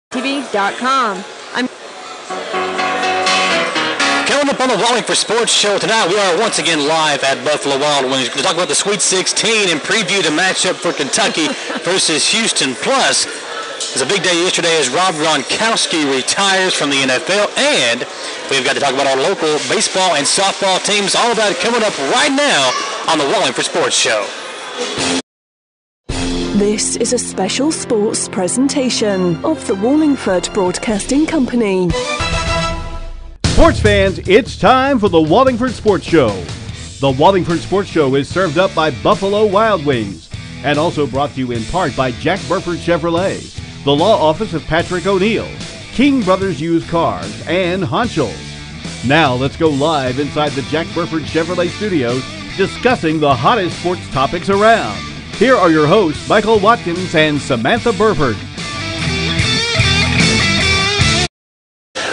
TV.com. Coming up on the Wallingford Sports Show tonight, we are once again live at Buffalo Wild Wings. We're going to talk about the Sweet 16 and preview the matchup for Kentucky versus Houston. Plus, it's a big day yesterday as Rob Gronkowski retires from the NFL, and we've got to talk about our local baseball and softball teams. All of that coming up right now on the Wallingford Sports Show. This is a special sports presentation of the Wallingford Broadcasting Company. Sports fans, it's time for the Wallingford Sports Show. The Wallingford Sports Show is served up by Buffalo Wild Wings and also brought to you in part by Jack Burford Chevrolet, the law office of Patrick O'Neill, King Brothers Used Cars, and Honchels. Now let's go live inside the Jack Burford Chevrolet studios discussing the hottest sports topics around. Here are your hosts, Michael Watkins and Samantha Burford.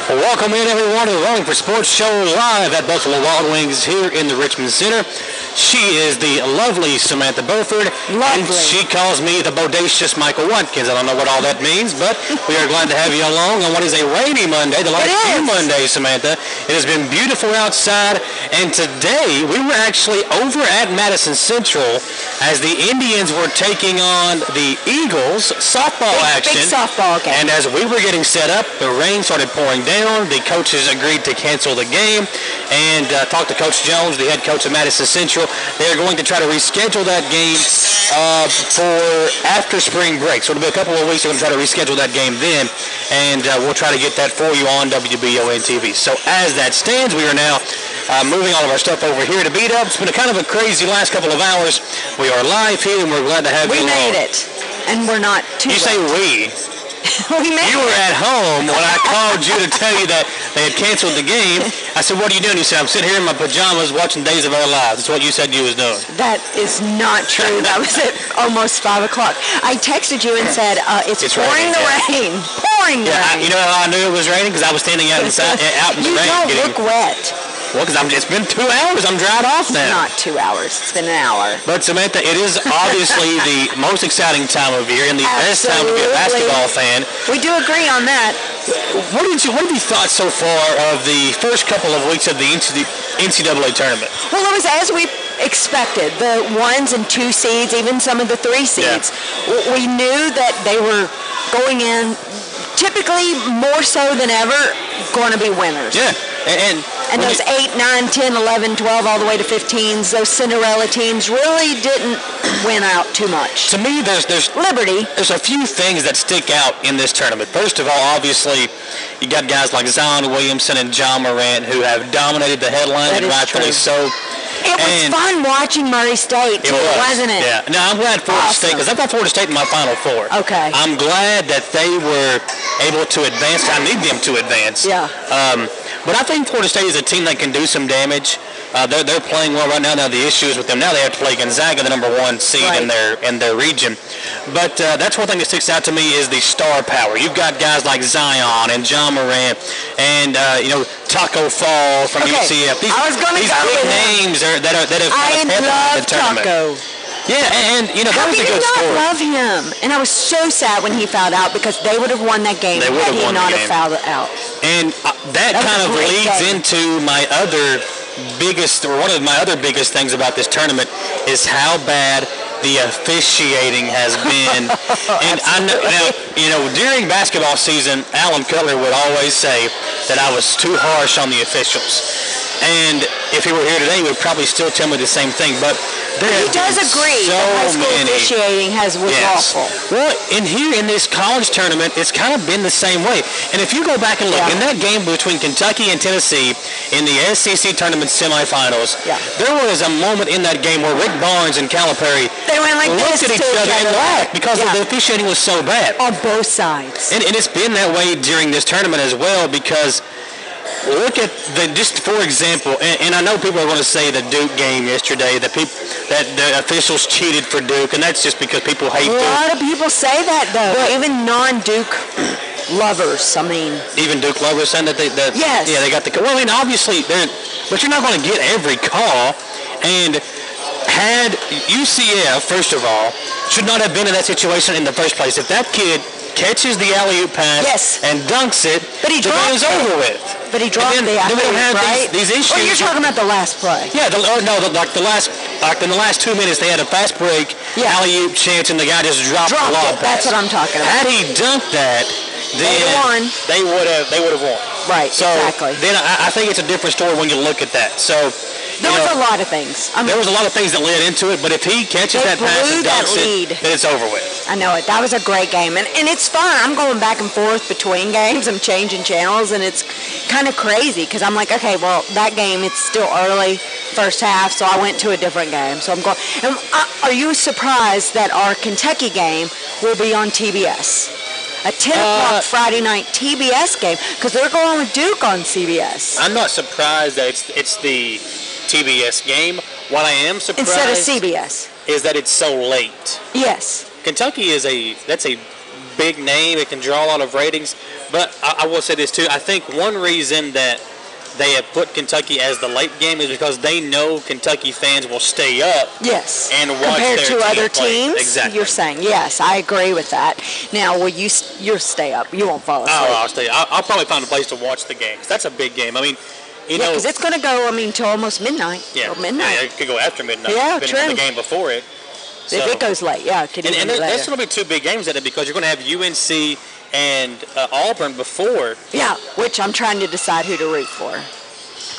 Welcome in, everyone, to the Wallingford Sports Show live at Buffalo Wild Wings here in the Richmond Center. She is the lovely Samantha Burford. Lovely. And she calls me the bodacious Michael Watkins. I don't know what all that means, but we are glad to have you along on what is a rainy Monday, the last few Mondays, Samantha. It has been beautiful outside, and today we were actually over at Madison Central as the Indians were taking on the Eagles softball action. Big softball game. And as we were getting set up, the rain started pouring down. The coaches agreed to cancel the game and talked to Coach Jones, the head coach of Madison Central. They're going to try to reschedule that game for after spring break. So it'll be a couple of weeks. They're going to try to reschedule that game then, and we'll try to get that for you on WBON TV. So as that stands, we are now moving all of our stuff over here to beat up. It's been a kind of a crazy last couple of hours. We are live here, and we're glad to have you along. We made it, and we're not too You say we. We made You were at home when I called you to tell you that they had canceled the game. I said, what are you doing? You said, I'm sitting here in my pajamas watching Days of Our Lives. That's what you said you was doing. That is not true. That was at almost 5 o'clock. I texted you and said, it's pouring the rain. Pouring the rain. You know how I knew it was raining? Because I was standing out in the rain. You don't look wet. Well, because it's been 2 hours. I'm dried off now. Not 2 hours. It's been an hour. But, Samantha, it is obviously the most exciting time of year and the best time to be a basketball fan. We do agree on that. What have you thought so far of the first couple of weeks of the NCAA tournament? Well, it was as we expected. The 1s and 2 seeds, even some of the 3 seeds. Yeah. We knew that they were going in, typically more so than ever, going to be winners. Yeah. And those 8, 9, 10, 11, 12, all the way to 15s, those Cinderella teams really didn't win out too much. To me, there's Liberty. There's a few things that stick out in this tournament. First of all, obviously, you got guys like Zion Williamson and John Morant who have dominated the headlines, and rightfully so. It was fun watching Murray State, too, wasn't it? Yeah. No, I'm glad Florida State, because I got Florida State in my Final Four. Okay. I'm glad that they were able to advance. I need them to advance. Yeah. But I think Florida State is a team that can do some damage. They're playing well right now. Now the issue is with them. Now they have to play Gonzaga, the number 1 seed in their region. But that's one thing that sticks out to me is the star power. You've got guys like Zion and John Morant and Taco Fall from UCF. These big names that have kind of headlined the tournament. Taco. Yeah, and that was a good story. I love him, and I was so sad when he fouled out because they would have won that game had he not have fouled out. And that kind of leads into my other biggest, or one of my other biggest things about this tournament is how bad the officiating has been. And I know, during basketball season, Alan Cutler would always say that I was too harsh on the officials. And if he were here today, he would probably still tell me the same thing. But he does agree that high school officiating was awful. Well, in this college tournament, it's kind of been the same way. And if you go back and look, in that game between Kentucky and Tennessee in the SEC tournament semifinals, there was a moment in that game where Rick Barnes and Calipari looked at each other and laughed because the officiating was so bad. On both sides. And it's been that way during this tournament as well because look at just for example, and I know people are going to say the Duke game yesterday, that the officials cheated for Duke, and that's just because people hate Duke. A lot of people say that, though. But even non-Duke lovers, even Duke lovers saying that yes. Yeah, they got the call. Well, I mean, obviously, but you're not going to get every call, and had UCF, first of all, should not have been in that situation in the first place. If that kid catches the alley-oop pass and dunks it, but the game's over with. But he dropped the alley-oop, right? These issues. Oh, you're talking about the last play. Yeah, in the last 2 minutes, they had a fast break alley-oop chance, and the guy just dropped the lob pass. That's what I'm talking about. Had he dunked that, then they would have won. Right, so exactly. Then I think it's a different story when you look at that. So there was a lot of things. There was a lot of things that led into it, but if he catches that pass and dunks it, then it's over with. I know it. That was a great game, and it's fun. I'm going back and forth between games. I'm changing channels, and it's kind of crazy because I'm like, okay, well, that game, it's still early, first half, so I went to a different game. So I'm going. Are you surprised that our Kentucky game will be on TBS? A 10 o'clock Friday night TBS game because they're going with Duke on CBS. I'm not surprised that it's the TBS game. What I am surprised instead of CBS is that it's so late. Yes. Kentucky that's a big name. It can draw a lot of ratings. But I will say this too. I think one reason that they have put Kentucky as the late game is because they know Kentucky fans will stay up. Yes. And watch compared their to team other play. teams. Exactly. You're saying yes. I agree with that. Now, will you'll stay up? You won't fall asleep. Oh, I'll stay. I'll probably find a place to watch the games. That's a big game. I mean, you know, because it's going to go. till almost midnight. Yeah. Or midnight. Yeah, it could go after midnight. Yeah, depending on the game before it. So, if it goes late, yeah, it could even be later. There's going to be two big games at it because you're going to have UNC and Auburn before. Yeah, which I'm trying to decide who to root for.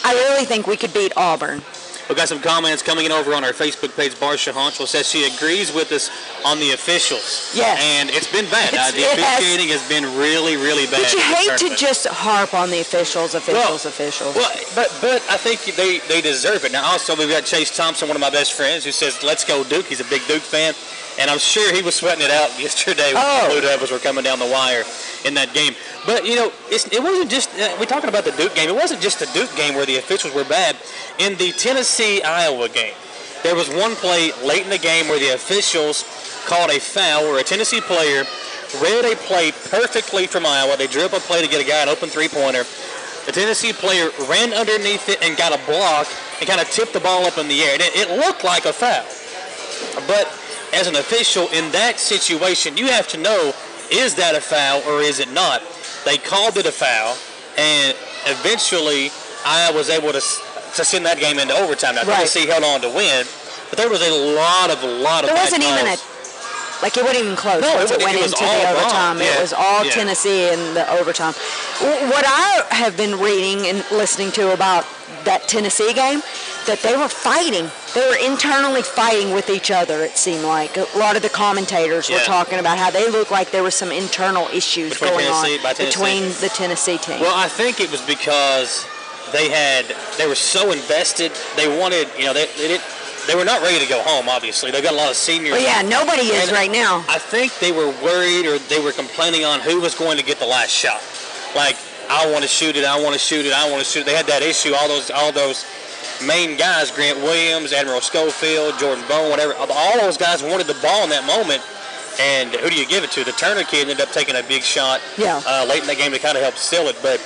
I really think we could beat Auburn. We've got some comments coming in over on our Facebook page. Barsha Honchel says she agrees with us on the officials. Yes. And it's been bad. The officiating has been really, really bad. But you hate to just harp on the officials. Well, but I think they deserve it. Now, also, we've got Chase Thompson, one of my best friends, who says, let's go Duke. He's a big Duke fan. And I'm sure he was sweating it out yesterday when the Blue Devils were coming down the wire in that game. But, you know, it wasn't just, we're talking about the Duke game. It wasn't just the Duke game where the officials were bad. In the Tennessee-Iowa game, there was one play late in the game where the officials called a foul where a Tennessee player read a play perfectly from Iowa. They drew up a play to get a guy an open three-pointer. The Tennessee player ran underneath it and got a block and kind of tipped the ball up in the air. It looked like a foul. But as an official in that situation, you have to know, is that a foul or is it not? They called it a foul, and eventually Iowa was able to send that game into overtime. Now, Tennessee held on to win, but there was a lot of There wasn't even it wasn't even close once it went into the overtime. It was all Tennessee in the overtime. What I have been reading and listening to about that Tennessee game, that they were fighting. They were internally fighting with each other, it seemed like. A lot of the commentators were talking about how they looked like there were some internal issues going on between the Tennessee team. Well, I think it was because they were so invested. They wanted, they were not ready to go home, obviously. They've got a lot of seniors. Well, yeah, nobody is right now. I think they were worried or they were complaining on who was going to get the last shot. Like, I want to shoot it, I want to shoot it, I want to shoot it. They had that issue, all those main guys, Grant Williams, Admiral Schofield, Jordan Bone, whatever. All those guys wanted the ball in that moment. And who do you give it to? The Turner kid ended up taking a big shot late in the game to kind of help seal it. But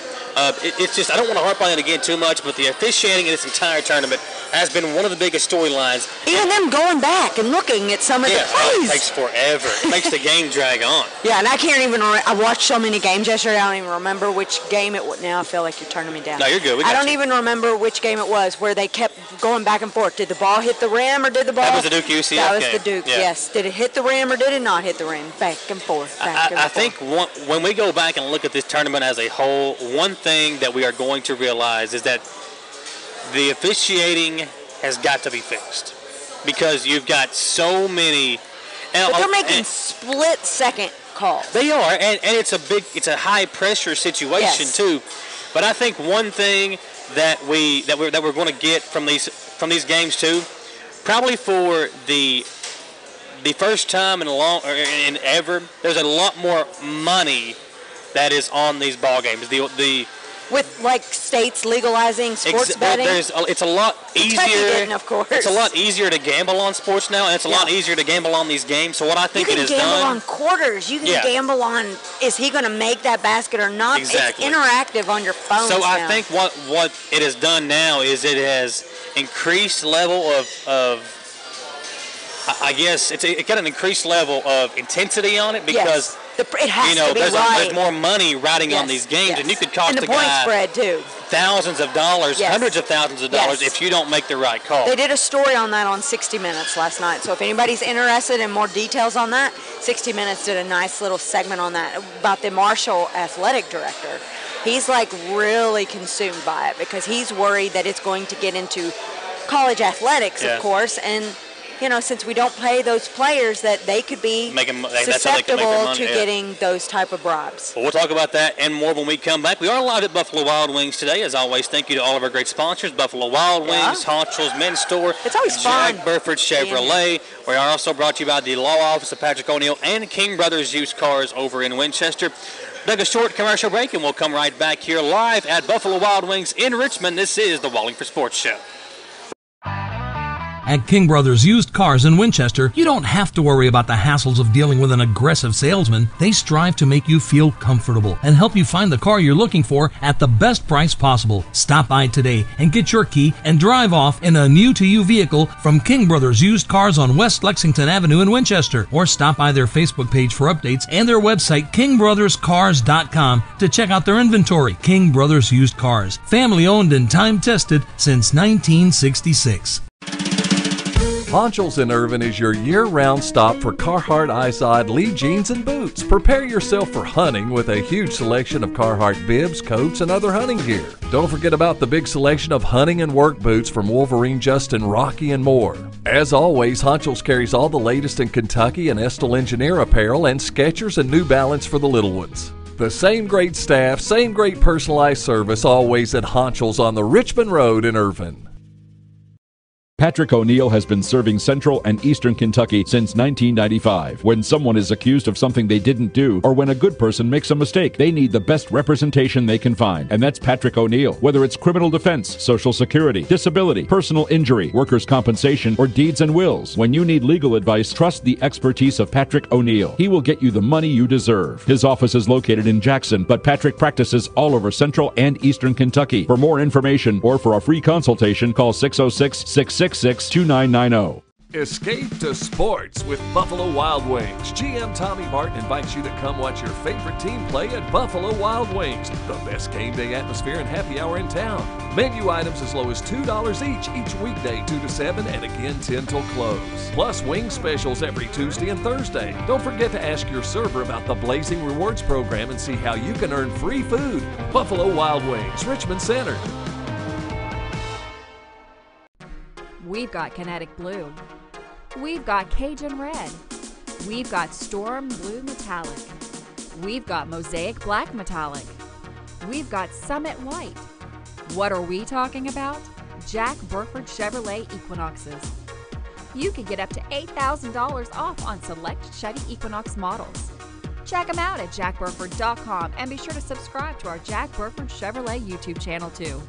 it's just, I don't want to harp on it again too much, but the officiating in this entire tournament has been one of the biggest storylines. Even them going back and looking at some of the plays. It takes forever. It makes the game drag on. Yeah, and I can't even, I watched so many games yesterday, I don't even remember which game it was. Now I feel like you're turning me down. No, you're good. I don't even remember which game it was where they kept going back and forth. Did the ball hit the rim or did the ball? That was the Duke UCF game. That was the Duke, yes. Did it hit the rim or did it not hit the rim? Back and forth, I think when we go back and look at this tournament as a whole, one thing that we are going to realize is that the officiating has got to be fixed because you've got so many. But they're making split-second calls. They are, and it's a high-pressure situation too. But I think one thing that we're going to get from these games too, probably for the first time in ever, there's a lot more money that is on these ball games. With like states legalizing sports betting, it's a lot easier. Didn't, of course. It's a lot easier to gamble on sports now, and it's a lot easier to gamble on these games. So what I think it has done, you can gamble on quarters. You can gamble on is he going to make that basket or not. Exactly. It's interactive on your phone. So I think what it has done now is it has increased level of I guess it got an increased level of intensity on it because. Yes. It has to be there's more money riding on these games, and you could cost the point spread too. Thousands of dollars, hundreds of thousands of dollars if you don't make the right call. They did a story on that on 60 Minutes last night. So if anybody's interested in more details on that, 60 Minutes did a nice little segment on that about the Marshall athletic director. He's like really consumed by it because he's worried that it's going to get into college athletics, of course, and since we don't pay those players, that they could be susceptible to getting those type of bribes. Well, we'll talk about that and more when we come back. We are live at Buffalo Wild Wings today. As always, thank you to all of our great sponsors, Buffalo Wild Wings, Honchell's Men's Store, it's always Jack fun. Burford Chevrolet. We are also brought to you by the Law Office of Patrick O'Neill and King Brothers Used Cars over in Winchester. Take a short commercial break, and we'll come right back here live at Buffalo Wild Wings in Richmond. This is the Wallingford Sports Show. At King Brothers Used Cars in Winchester, you don't have to worry about the hassles of dealing with an aggressive salesman. They strive to make you feel comfortable and help you find the car you're looking for at the best price possible. Stop by today and get your key and drive off in a new-to-you vehicle from King Brothers Used Cars on West Lexington Avenue in Winchester, or stop by their Facebook page for updates and their website, kingbrotherscars.com, to check out their inventory. King Brothers Used Cars, family-owned and time-tested since 1966. Honchell's in Irvin is your year-round stop for Carhartt, Izod, Lee jeans, and boots. Prepare yourself for hunting with a huge selection of Carhartt bibs, coats, and other hunting gear. Don't forget about the big selection of hunting and work boots from Wolverine, Justin, Rocky, and more. As always, Honchell's carries all the latest in Kentucky and Estill Engineer apparel and Skechers and New Balance for the little ones. The same great staff, same great personalized service always at Honchell's on the Richmond Road in Irvin. Patrick O'Neill has been serving Central and Eastern Kentucky since 1995. When someone is accused of something they didn't do, or when a good person makes a mistake, they need the best representation they can find. And that's Patrick O'Neill. Whether it's criminal defense, Social Security, disability, personal injury, workers' compensation, or deeds and wills, when you need legal advice, trust the expertise of Patrick O'Neill. He will get you the money you deserve. His office is located in Jackson, but Patrick practices all over Central and Eastern Kentucky. For more information or for a free consultation, call 606-666-2990. Escape to sports with Buffalo Wild Wings. GM Tommy Martin invites you to come watch your favorite team play at Buffalo Wild Wings, the best game day atmosphere and happy hour in town. Menu items as low as $2 each weekday 2 to 7 and again 10 till close. Plus wing specials every Tuesday and Thursday. Don't forget to ask your server about the Blazing Rewards program and see how you can earn free food. Buffalo Wild Wings, Richmond Center. We've got Kinetic Blue. We've got Cajun Red. We've got Storm Blue Metallic. We've got Mosaic Black Metallic. We've got Summit White. What are we talking about? Jack Burford Chevrolet Equinoxes. You can get up to $8,000 off on select Chevy Equinox models. Check them out at jackburford.com and be sure to subscribe to our Jack Burford Chevrolet YouTube channel too.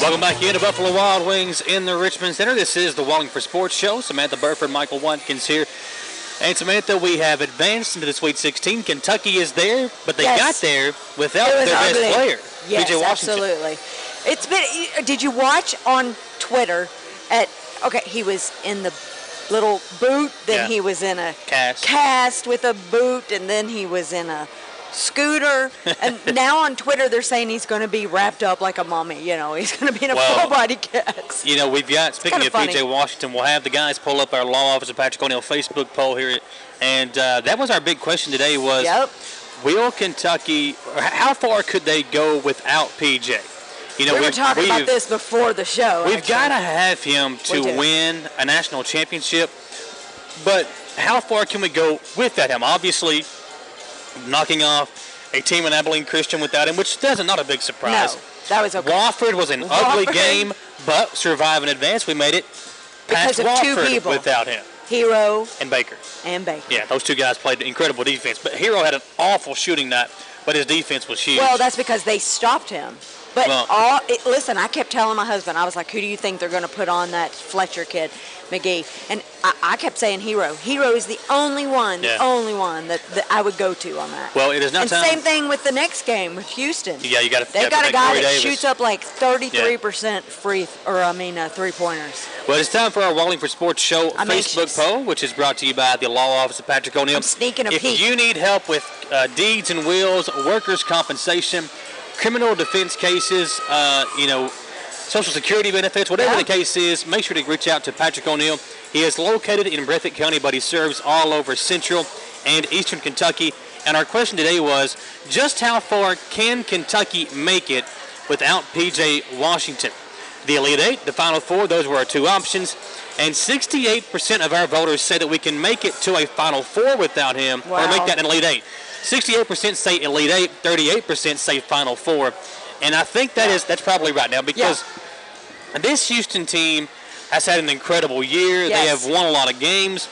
Welcome back into Buffalo Wild Wings in the Richmond Center. This is the Wallingford Sports Show. Samantha Burford, Michael Watkins here. And Samantha, we have advanced into the Sweet 16. Kentucky is there, but they got there without their best player, yes, PJ Washington. Absolutely. It's been. Did you watch on Twitter? He was in the little boot, then he was in a cast with a boot, and then he was in a scooter, and now on Twitter they're saying he's going to be wrapped up like a mummy. He's going to be in a full body cast. We've got, speaking of PJ Washington, we'll have the guys pull up our Law Office of Patrick O'Neill Facebook poll here, and that was our big question today was, will Kentucky, how far could they go without PJ? We were talking about this before the show. We've got to have him to win a national championship, but how far can we go without him? Obviously, knocking off a team in Abilene Christian without him, which is not a big surprise. No, that was okay. Wofford was an ugly game, but survive and advance. We made it past Wofford without him. Hero and Baker. Yeah, those two guys played incredible defense. But Hero had an awful shooting night, but his defense was huge. Well, that's because they stopped him. But listen, I kept telling my husband, I was like, who do you think they're going to put on that Fletcher kid, McGee? And I kept saying Hero. Hero is the only one that I would go to on that. Well, it is not and time. Same thing with the next game with Houston. Yeah, you got to. They've got a guy that shoots up like 33% three-pointers. Well, it's time for our Wallingford Sports Show Facebook poll, which is brought to you by the Law Office of Patrick O'Neill. I'm sneaking a peek. If you need help with deeds and wills, workers' compensation, criminal defense cases, Social Security benefits, whatever the case is, make sure to reach out to Patrick O'Neill. He is located in Breathitt County, but he serves all over Central and Eastern Kentucky. And our question today was, just how far can Kentucky make it without P.J. Washington? The Elite Eight, the Final Four, those were our two options. And 68% of our voters say that we can make it to a Final Four without him, or make that an Elite Eight. 68% say Elite Eight, 38% say Final Four. And I think that's probably right now, because this Houston team has had an incredible year. They have won a lot of games,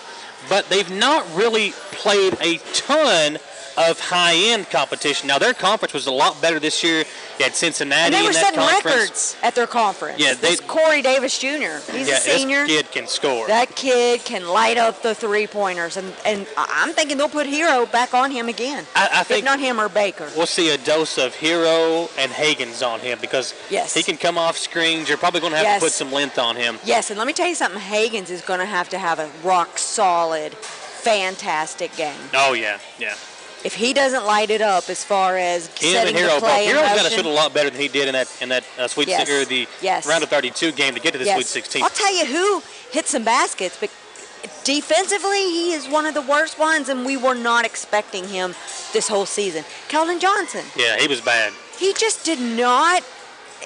but they've not really played a ton of high-end competition. Now, their conference was a lot better this year. You had Cincinnati and they were in that setting conference. records at their conference. Yeah, this Corey Davis Jr., he's a senior. This kid can score. That kid can light up the three-pointers, and I'm thinking they'll put Hero back on him again. I think if not him or Baker. We'll see a dose of Hero and Hagens on him, because he can come off screens. You're probably going to have to put some length on him. Yes, and let me tell you something. Hagens is going to have a rock-solid, fantastic game. Oh, yeah. If he doesn't light it up as far as setting the play in Hero's motion, got to shoot a lot better than he did in that Sweet 16 or the round of 32 game to get to the Sweet 16. I'll tell you who hit some baskets, but defensively he is one of the worst ones, and we were not expecting him this whole season. Keldon Johnson. Yeah, he was bad. He just did not.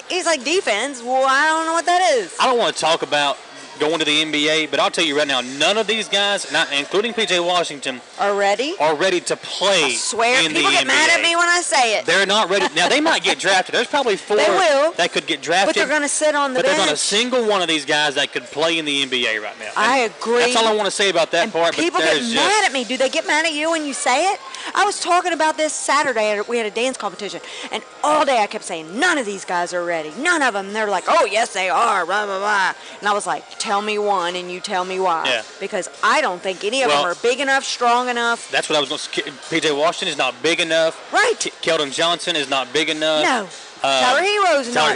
He's like, defense. Well, I don't know what that is. I don't want to talk about going to the NBA, but I'll tell you right now, none of these guys, including P.J. Washington, are ready to play. I swear, in people the get NBA. mad at me when I say it. They're not ready. Now, they might get drafted. There's probably 4 that could get drafted. But they're going to sit on the bench. But there's not a single one of these guys that could play in the NBA right now. And I agree. That's all I want to say about that part. People get mad at me. Do they get mad at you when you say it? I was talking about this Saturday. We had a dance competition, and all day I kept saying, none of these guys are ready. None of them. And they're like, oh, yes, they are, blah, blah, blah. And I was like, tell me one, and you tell me why. Yeah. Because I don't think any of them are big enough, strong enough. That's what I was going to say. P.J. Washington is not big enough. Right. Keldon Johnson is not big enough. No. Tyler Hero's not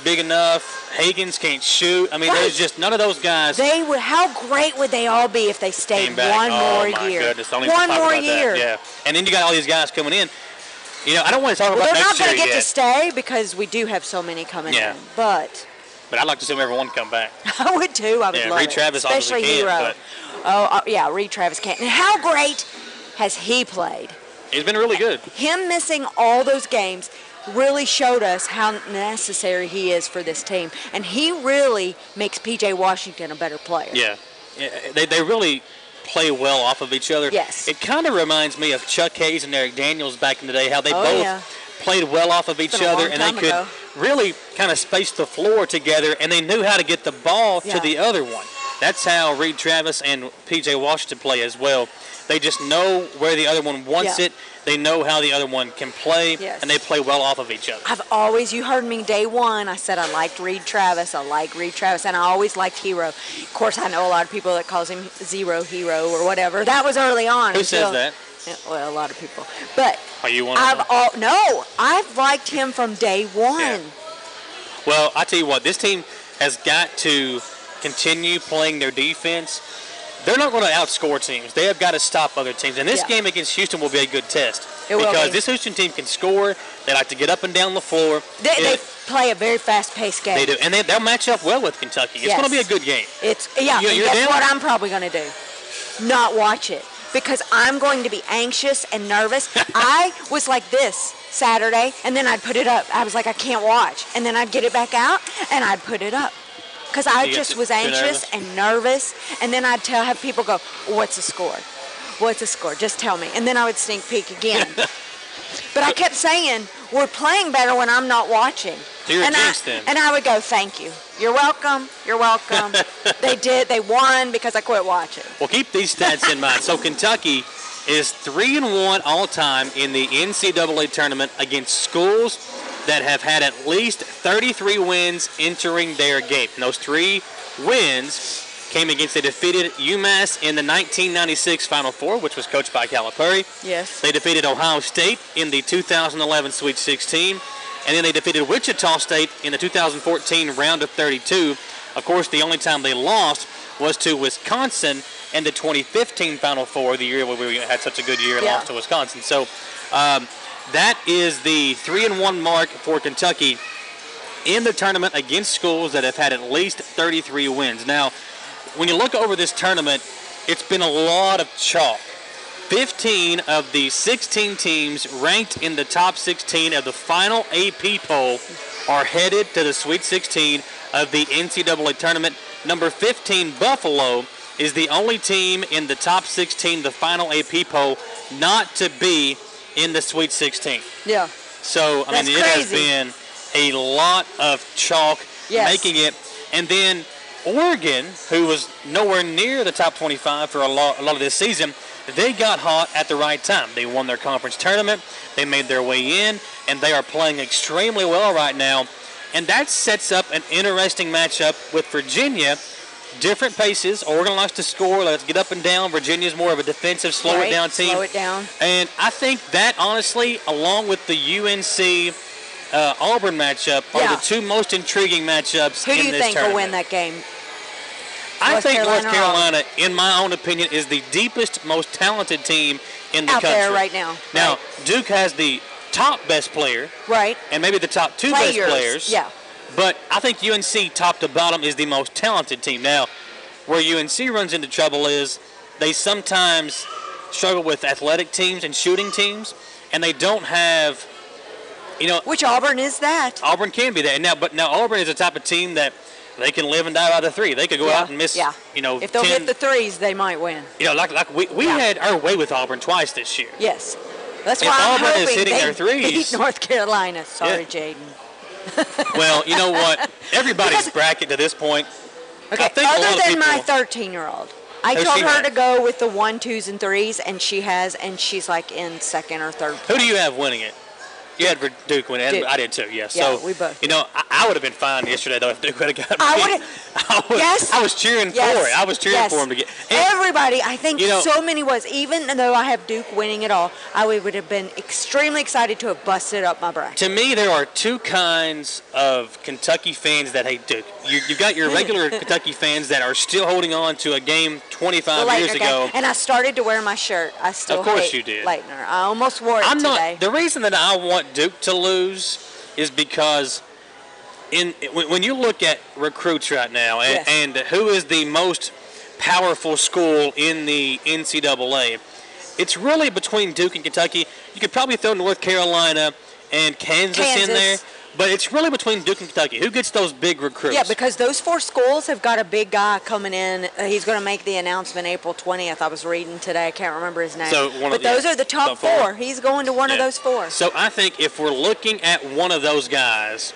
big enough. Hagens can't shoot. I mean, there's just none of those guys. How great would they all be if they stayed one more year? Goodness, one more year. Yeah. And then you got all these guys coming in. I don't want to talk about next year. They're not going to get to stay because we do have so many coming in. But I'd like to see everyone come back. I would too. I would love Reed it. Travis especially Hero. Reed Travis can't. And how great has he played? He's been really good. Him missing all those games really showed us how necessary he is for this team. And he really makes P.J. Washington a better player. Yeah. They really play well off of each other. Yes. It kind of reminds me of Chuck Hayes and Eric Daniels back in the day, how they both played well off of each other, and they could really kind of space the floor together, and they knew how to get the ball to the other one. That's how Reed Travis and P.J. Washington play as well. They just know where the other one wants it. They know how the other one can play, and they play well off of each other. You heard me day one, I said I liked Reed Travis, and I always liked Hero. Of course, I know a lot of people that calls him Zero Hero or whatever. That was early on. Who says that? Well, a lot of people. But are you one of them? I've liked him from day one. Yeah. Well, I tell you what, this team has got to continue playing their defense. They're not going to outscore teams. They have got to stop other teams. And this game against Houston will be a good test. Because this Houston team can score. They like to get up and down the floor. They play a very fast-paced game. They do. And they'll match up well with Kentucky. It's going to be a good game. Guess what I'm probably going to do? Not watch it. Because I'm going to be anxious and nervous. I was like this Saturday, and then I'd put it up. I was like, I can't watch. And then I'd get it back out, and I'd put it up. Because I just was anxious and nervous. And then I'd have people go, what's the score? What's the score? Just tell me. And then I would sneak peek again. But I kept saying, we're playing better when I'm not watching. So you're a jinx then. And I would go, thank you. You're welcome. You're welcome. They did. They won because I quit watching. Well, keep these stats in mind. So Kentucky is 3-1 all time in the NCAA tournament against schools that have had at least 33 wins entering their gate. And those 3 wins came against the defeated UMass in the 1996 Final Four, which was coached by Calipari. Yes. They defeated Ohio State in the 2011 Sweet 16, and then they defeated Wichita State in the 2014 round of 32. Of course, the only time they lost was to Wisconsin in the 2015 Final Four, the year where we had such a good year and lost to Wisconsin. So that is the 3-1 mark for Kentucky in the tournament against schools that have had at least 33 wins. Now, when you look over this tournament, it's been a lot of chalk. 15 of the 16 teams ranked in the top 16 of the final AP poll are headed to the Sweet 16 of the NCAA tournament. Number 15, Buffalo, is the only team in the top 16, the final AP poll, not to be in the Sweet 16. Yeah. So, I mean, it has been a lot of chalk making it. And then Oregon, who was nowhere near the top 25 for a lot of this season, they got hot at the right time. They won their conference tournament, they made their way in, and they are playing extremely well right now. And that sets up an interesting matchup with Virginia. Different paces. Oregon likes to score. Let's get up and down. Virginia's more of a defensive, slow it down team. Slow it down. And I think that, honestly, along with the UNC Auburn matchup, are the 2 most intriguing matchups in this tournament. Who do you think will win that game? I think North Carolina, in my own opinion, is the deepest, most talented team in the country. Out there right now. Now, Duke has the top best player. Right. And maybe the top 2 best players. Yeah. But I think UNC, top to bottom, is the most talented team. Now, where UNC runs into trouble is they sometimes struggle with athletic teams and shooting teams, and they don't have, Which Auburn is that? Auburn can be that. But now Auburn is the type of team that they can live and die by the 3. They could go out and miss, If they'll 10, hit the threes, they might win. Like we had our way with Auburn twice this year. Yes. That's If why I'm Auburn is hoping hitting they their threes. beat North Carolina. Sorry, Jaden. Well, you know what? Everybody's bracket to this point. Okay, I think other than my 13-year-old. I Who's told she her have? to go with the 1, 2s, and 3s, and she's like in second or third place. Who do you have winning it? You had Duke win it. Duke. I did too, Yeah, So, we both. I would have been fine yesterday, though, if Duke would have got I beat. would have. I was cheering for it. I was cheering for him to get. Everybody, I think so many was. Even though I have Duke winning it all, I would have been extremely excited to have busted up my bracket. To me, there are 2 kinds of Kentucky fans that hate Duke. You've got your regular Kentucky fans that are still holding on to a game 25 years ago. And I started to wear my shirt. I still Of course hate you did. Leitner. I almost wore it today. The reason that I want Duke to lose is because when you look at recruits right now and who is the most powerful school in the NCAA, it's really between Duke and Kentucky. You could probably throw North Carolina and Kansas in there, but it's really between Duke and Kentucky. Who gets those big recruits? Yeah, because those 4 schools have got a big guy coming in. He's going to make the announcement April 20th. I was reading today. I can't remember his name. But those are the top 4. He's going to one of those 4. So I think if we're looking at one of those guys,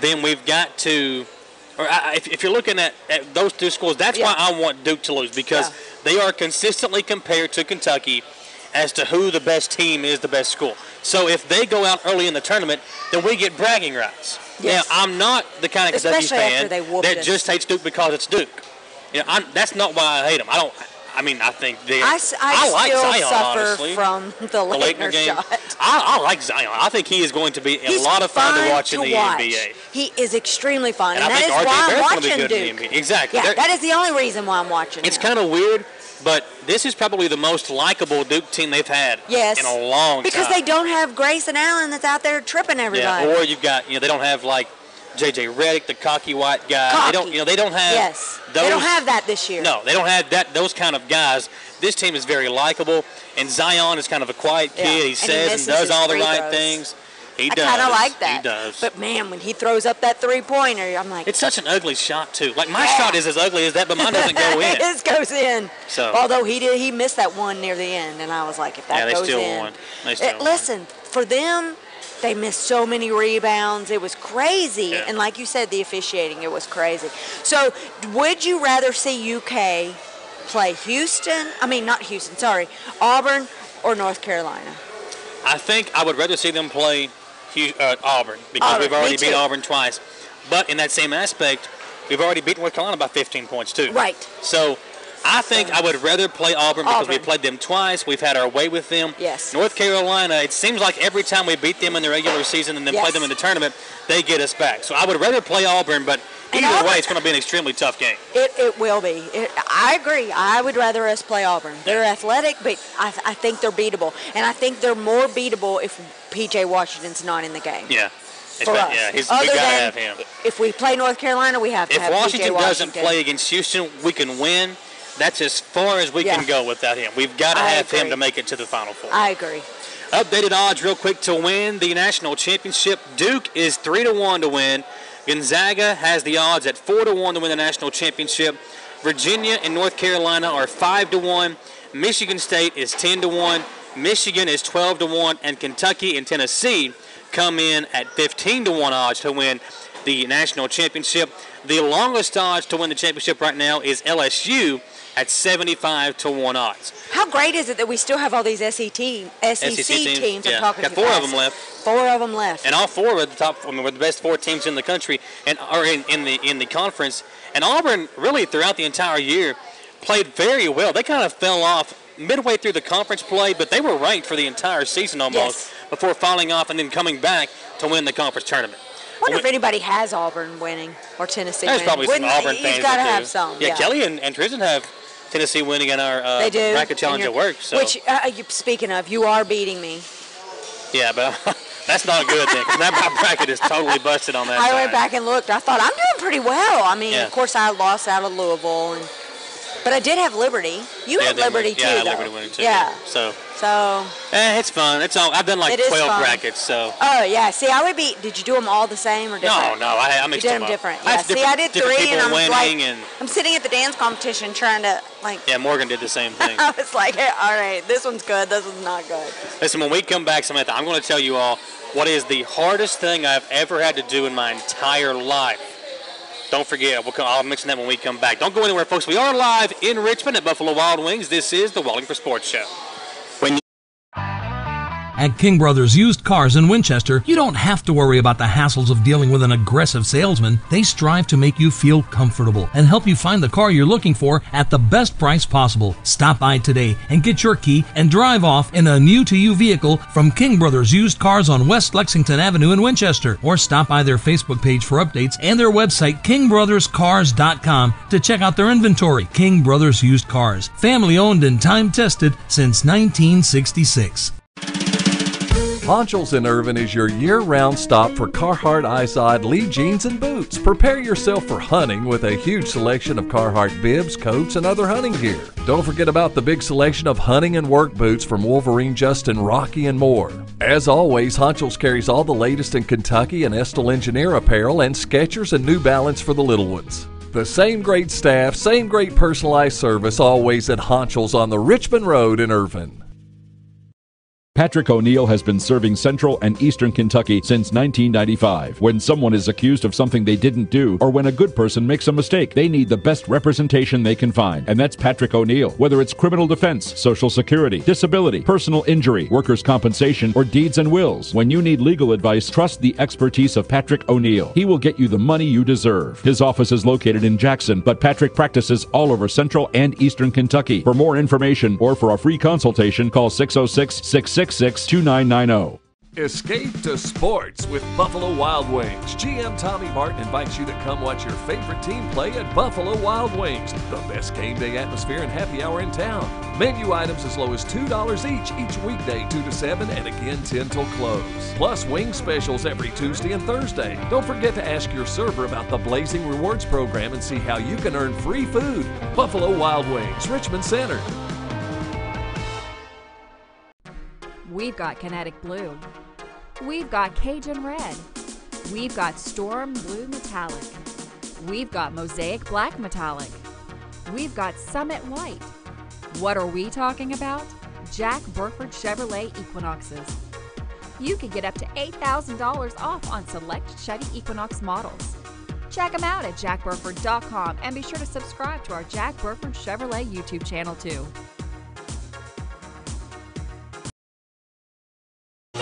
then we've got to, if you're looking at those 2 schools, that's why I want Duke to lose, because they are consistently compared to Kentucky as to who the best team is, the best school. So if they go out early in the tournament, then we get bragging rights. Yes. Now, I'm not the kind of Kentucky fan that us. just hates Duke because it's Duke. That's not why I hate them. I think they. I like still Zion, suffer honestly. from the Leitner game. shot. I like Zion. I think he is going to be a lot of fun to watch in the NBA. He is extremely fun, and I that think is RJ why I'm Barrett's watching gonna be good Duke. in the NBA. Exactly. Yeah, that is the only reason why I'm watching. It's kind of weird, but this is probably the most likable Duke team they've had in a long time. Because they don't have Grayson Allen that's out there tripping everybody. Yeah, or you've got, they don't have like J.J. Redick, the cocky white guy. They don't have. Yes. Those, they don't have that this year. No, they don't have those kind of guys. This team is very likable, and Zion is kind of a quiet kid. He says and does all the right things. He does. I kind of like that. He does. But man, when he throws up that 3-pointer, I'm like, it's such an ugly shot too. Like my shot is as ugly as that, but mine doesn't go in. His goes in. So, although he missed that one near the end, and I was like, if that goes in, they still won. Listen, for them, they missed so many rebounds. It was crazy. Yeah. And like you said, the officiating, it was crazy. So would you rather see UK play Auburn or North Carolina? I think I would rather see them play Auburn, because we've already me beat too. Auburn twice. But in that same aspect, we've already beat North Carolina by 15 points too. Right. So I think I would rather play Auburn because we played them twice. We've had our way with them. Yes. North Carolina, it seems like every time we beat them in the regular season and then play them in the tournament, they get us back. So I would rather play Auburn, but either way, it's going to be an extremely tough game. It will be. I agree. I would rather us play Auburn. They're athletic, but I think they're beatable. And I think they're more beatable if P.J. Washington's not in the game. Yeah. For us. Yeah, we Other got to than have him. If we play North Carolina, we have to have Washington P.J. Washington. doesn't play against Houston, we can win. That's as far as we can go without him. We've got to have him to make it to the Final Four. I agree. Updated odds real quick to win the national championship. Duke is 3-1 to win. Gonzaga has the odds at 4-1 to win the national championship. Virginia and North Carolina are 5-1. Michigan State is 10-1. Michigan is 12-1. And Kentucky and Tennessee come in at 15-1 odds to win the national championship. The longest odds to win the championship right now is LSU at 75-1 odds. How great is it that we still have all these SEC teams? Yeah. I'm talking Got too 4 fast. of them left. 4 of them left. And all 4 are the top. I mean, we're the best 4 teams in the country, and are in the conference. And Auburn, really throughout the entire year, played very well. They kind of fell off midway through the conference play, but they were ranked for the entire season almost before falling off and then coming back to win the conference tournament. I wonder if anybody has Auburn winning or Tennessee There's winning. probably some Auburn fans. He's got to that do. have some. Yeah, Kelly and Tristan have Tennessee winning in our bracket challenge at work. So. Which, speaking of, you are beating me. Yeah, but that's not good then, because my bracket is totally busted on that I side. went back and looked. I thought, I'm doing pretty well. I mean, Yeah. of course, I lost out of Louisville, but I did have Liberty. You had Liberty, too, Yeah, I had though. Liberty winning, too. Yeah. So, it's fun. It's all. I've done like It is 12 fun. brackets, so. Oh, yeah. See, I would be, did you do them all the same or different? No, I mixed You did them up. different. I Yeah, had see, I did different 3, and people I'm like, winning and I'm sitting at the dance competition trying to, like, yeah, Morgan did the same thing. I was like, hey, all right, this one's good, this one's not good. Listen, when we come back, Samantha, I'm going to tell you all what is the hardest thing I've ever had to do in my entire life. Don't forget, I'll mention that when we come back. Don't go anywhere, folks. We are live in Richmond at Buffalo Wild Wings. This is the Wallingford Sports Show. At King Brothers Used Cars in Winchester, you don't have to worry about the hassles of dealing with an aggressive salesman. They strive to make you feel comfortable and help you find the car you're looking for at the best price possible. Stop by today and get your key and drive off in a new-to-you vehicle from King Brothers Used Cars on West Lexington Avenue in Winchester, or stop by their Facebook page for updates and their website, kingbrotherscars.com, to check out their inventory. King Brothers Used Cars, family-owned and time-tested since 1966. Ponchos in Irvin is your year-round stop for Carhartt Eyeside Lee jeans and boots. Prepare yourself for hunting with a huge selection of Carhartt bibs, coats, and other hunting gear. Don't forget about the big selection of hunting and work boots from Wolverine, Justin, Rocky, and more. As always, Honchos carries all the latest in Kentucky and Estill Engineer apparel and Skechers and New Balance for the little ones. The same great staff, same great personalized service always at Honchos on the Richmond Road in Irvin. Patrick O'Neill has been serving Central and Eastern Kentucky since 1995. When someone is accused of something they didn't do, or when a good person makes a mistake, they need the best representation they can find. And that's Patrick O'Neill. Whether it's criminal defense, Social Security, disability, personal injury, workers' compensation, or deeds and wills, when you need legal advice, trust the expertise of Patrick O'Neill. He will get you the money you deserve. His office is located in Jackson, but Patrick practices all over Central and Eastern Kentucky. For more information or for a free consultation, call 606-666-2990. Escape to sports with Buffalo Wild Wings. GM Tommy Martin invites you to come watch your favorite team play at Buffalo Wild Wings, the best game day atmosphere and happy hour in town. Menu items as low as $2 each weekday 2 to 7 and again 10 till close. Plus wing specials every Tuesday and Thursday. Don't forget to ask your server about the Blazing Rewards program and see how you can earn free food. Buffalo Wild Wings, Richmond Center. We've got Kinetic Blue. We've got Cajun Red. We've got Storm Blue Metallic. We've got Mosaic Black Metallic. We've got Summit White. What are we talking about? Jack Burford Chevrolet Equinoxes. You can get up to $8,000 off on select Chevy Equinox models. Check them out at jackburford.com and be sure to subscribe to our Jack Burford Chevrolet YouTube channel too.